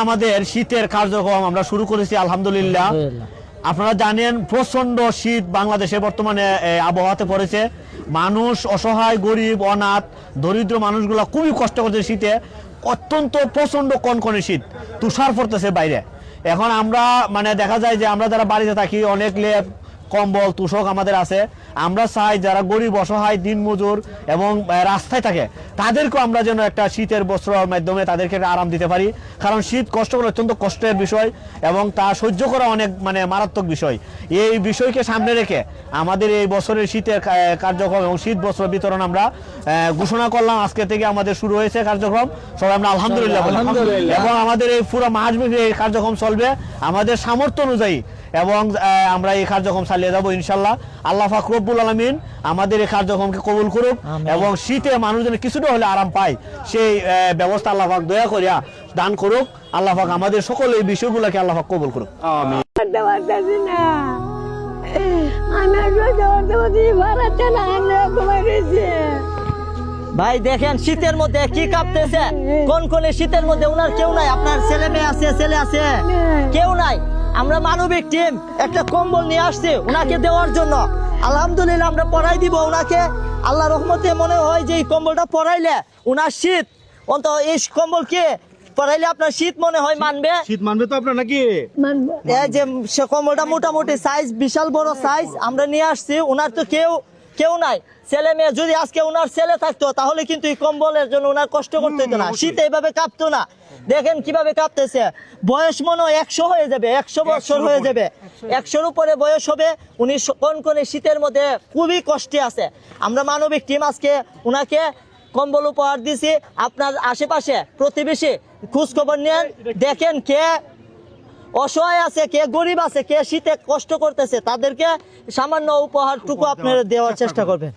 আমাদের শীতের কার্যক্রম আমরা শুরু করেছি আলহামদুলিল্লাহ। আপনারা জানেন প্রচন্ড শীত বাংলাদেশে বর্তমানে আবহাওয়াতে পড়েছে। মানুষ অসহায়, গরিব, অনাথ, দরিদ্র মানুষগুলো খুবই কষ্ট করছে শীতে। অত্যন্ত প্রচন্ড কনকনে শীত, তুষার পড়তেছে বাইরে। এখন আমরা দেখা যায় যে আমরা যারা বাড়িতে থাকি অনেক লেপ, কম্বল, তুষক আমাদের আছে। আমরা চাই যারা গরিব, অসহায়, দিনমজুর এবং রাস্তায় থাকে তাদেরকেও আমরা যেন একটা শীতের বস্ত্রের মাধ্যমে তাদেরকে আরাম দিতে পারি। কারণ শীত কষ্ট করা অত্যন্ত কষ্টের বিষয় এবং তা সহ্য করা অনেক মারাত্মক বিষয়। এই বিষয়কে সামনে রেখে আমাদের এই বছরের শীতের কার্যক্রম এবং শীত বস্ত্র বিতরণ আমরা ঘোষণা করলাম। আজকে থেকে আমাদের শুরু হয়েছে কার্যক্রম। সবাই আমরা আলহামদুলিল্লাহ বলি। এবং আমাদের এই পুরো মাসব্যাপী এই কার্যক্রম চলবে আমাদের সামর্থ্য অনুযায়ী এবং আমরা এই কার্যক্রম চালিয়ে যাবো ইনশাল্লাহ। আল্লাহ পাক রব্বুল আলামিন আমাদের এই কার্যক্রমকে কবুল করুক এবং শীতে মানুষ যেন কিছুটা হলে আরাম পায় সেই ব্যবস্থা আল্লাহ পাক দয়া করিয়া দান করুক। আল্লাহ পাক আমাদের সকল এই বিষয়গুলোকে আল্লাহ পাক কবুল করুক। আমিন। ভাই দেখেন শীতের মধ্যে কি কাঁপতেছে, কোন শীতের মধ্যে ওনার কেউ নাই। আপনার ছেলে মেয়ে আছে, ছেলে আছে, কেউ নাই। আমরা মানবিক টিম একটা কম্বল নিয়ে আসছি ওনাকে দেওয়ার জন্য। আলহামদুলিল্লাহ আমরা পরাই দিব ওনাকে। আল্লাহ রহমতে মনে হয় যে এই কম্বলটা পরাইলে ওনার শীত অন্তত এই কম্বল কে পরাইলে আপনার শীত মনে হয় মানবে। শীত মানবে তো আপনার নাকি? এই যে সে কম্বলটা মোটামুটি সাইজ, বিশাল বড় সাইজ আমরা নিয়ে আসছি। ওনার তো কেউ নাই, ছেলে মেয়ে। যদি আজকে ওনার ছেলে থাকতো তাহলে কিন্তু এই কম্বলের জন্য ওনার কষ্ট করতে হতো না, শীতে এইভাবে কাঁপতো না। দেখেন কিভাবে কাঁপতেছে। বয়স মনে হয় 100 হয়ে যাবে, 100 বছর হয়ে যাবে, 100-র উপরে বয়স হবে। উনি কনকনে শীতের মধ্যে খুবই কষ্টে আছে। আমরা মানবিক টিম আজকে ওনাকে কম্বল উপহার দিছি। আপনার আশেপাশে প্রতিবেশী খোঁজ খবর নেন, দেখেন কে অসহায় আছে, কে গরিব আছে, কে শীতে কষ্ট করতেছে, তাদেরকে সামান্য উপহারটুকু আপনারা দেওয়ার চেষ্টা করবেন।